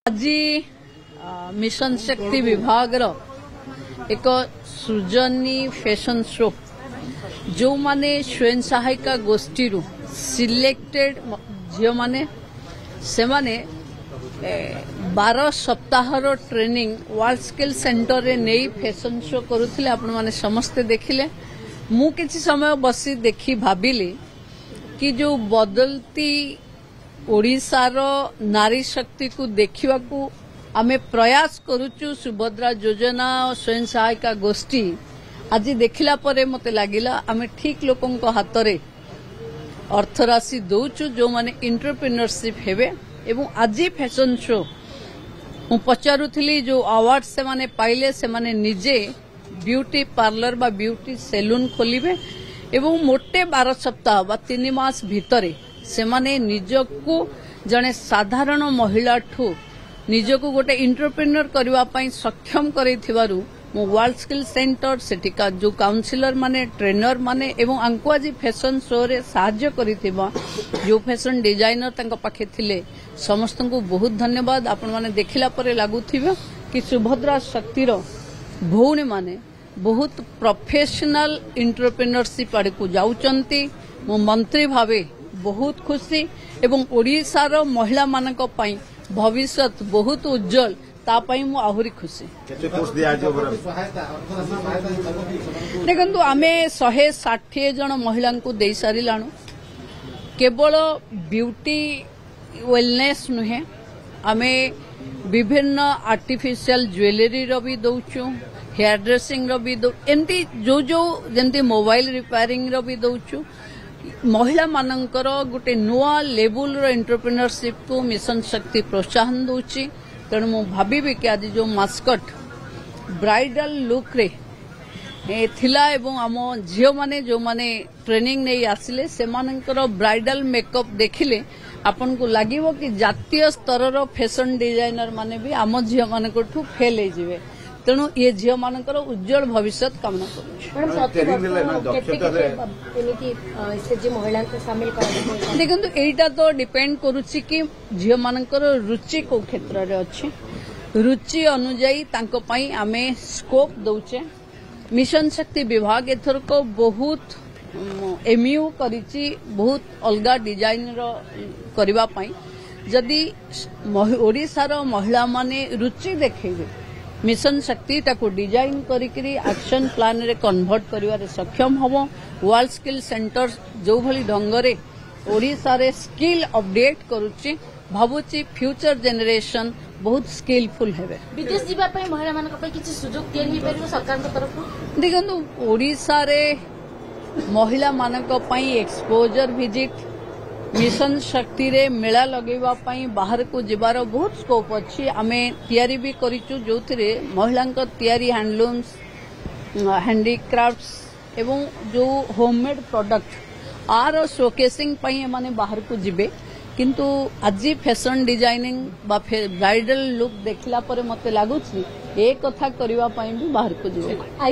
आज मिशन शक्ति विभाग एक सृजनी फैशन शो जो माने स्वयं सहायिका गोष्ठी सिलेक्टेड झील माने से माने 12 सप्ताह ट्रेनिंग वर्ल्ड स्किल सेंटर रे नहीं फैशन शो करुले आपण माने समस्ते देखिले। मु किछि समय बसी देखी भाबिली कि जो बदलती ओडिशार नारी शक्ति को देखा आमे प्रयास करुचु सुभद्रा योजना और स्वयं सहायिका गोष्ठी आज देखला परे मते लागिला आमे ठीक लोकंको हातरे अर्थराशि दउचु जो माने एंटरप्रेन्योरशिप हेबे। एवं आज फैशन शो मु पचारुथिली जो अवार्ड से माने पाइले से माने निजे ब्यूटी पार्लर बा ब्यूटी सैलून खोलिबे एवं मोटे 12 सप्ताह बा 3 मास भितरे से माने निजको जने साधारण महिला ठू निजको गोटे एंटरप्रेन्योर करबा पई सक्षम करैथिबारु मु वर्ल्ड स्किल सेंटर सेटिका जो काउंसिलर माने ट्रेनर माने एवं आंको आज फैशन शो रे सहाय्य करिथिबा जो फैशन डिजाइनर तंका पाखे थिले समस्त को बहुत धन्यवाद। आपण माने देखिला परे लागुथिबा कि सुभद्रा शक्तिर भौणी माने बहुत प्रोफेशनल एंटरप्रेन्योरशिप आड़ को जाउचंती। मो मंत्री भावे बहुत खुशी एवं ओडिशार महिला मानक पई भविष्यत बहुत उज्जवल तापाई मु आहुरी खुशी। देखंतु आमे 160 जन महिला को दे सारिलाणु। केवल ब्यूटी वेलनेस नुहे आमे विभिन्न आर्टिफिशियल ज्वेलरी रो भी दउछु हेयर ड्रेसिंग रो भी दउ एंती जो जो जंती मोबाइल रिपेयरिंग रो भी दउछु। महिला मानकर गोटे नुआ लेवल रो एंटरप्रेन्योरशिप को मिशन शक्ति प्रोत्साहन दउची। तेणु मु भाबी कि आज जो मास्कट ब्राइडल लुक रे थिला एवं आम झील माने जो माने ट्रेनिंग नहीं आसिले से मानकर ब्राइडल मेकअप देखिले आपन को लागिवो कि जातीय स्तर रो फैशन डिजाइनर माने भी आम झील मानक ठू फेल हो जिवे। तेणु ये झील मानकर उज्जवल भविष्य कामना करूँ। देखंतु एटा तो डिपेंड करूची कि झील मानकर रुचि को क्षेत्र रे अछि रुचि अनुसार तांको पई आमे स्कोप दउचे। मिशन शक्ति विभाग एथर को बहुत एमयू करिची बहुत अलगा डिजाइन रो करबा पई जदि ओडिशार महिला माने रुचि देखेबे मिशन शक्ति ताको डिजाइन करिकरी एक्शन प्लान रे कन्वर्ट करिवारे सक्षम हबो। वर्ल्ड स्किल सेंटर जो भली ढंगरे ओडिशा रे स्किल अपडेट करूची भाबुची फ्यूचर जनरेशन बहुत स्किलफुल हेबे। विदेश जीवा पई महिला मानक पई किछि सुजोग दियनि परबो सरकार के तरफ। देखंतु ओडिशा रे महिला मानक पई एक्सपोजर विजिट मिशन शक्ति रे मेला लगेवा पई बाहर को जिबार बहुत स्कोप अछि। आमे तयारी भी करिचु जो थिरे महिलांक तयारी हैंडलूम्स हैंडीक्राफ्ट्स एवं जो होममेड प्रोडक्ट आर शोकेसिंग पई माने बाहर को जिबे। किंतु आज फैशन डिजाइनिंग बा ब्राइडल लुक देखला परे मते लागुछि ए कथा करिवा पई भी बाहर को जिबे।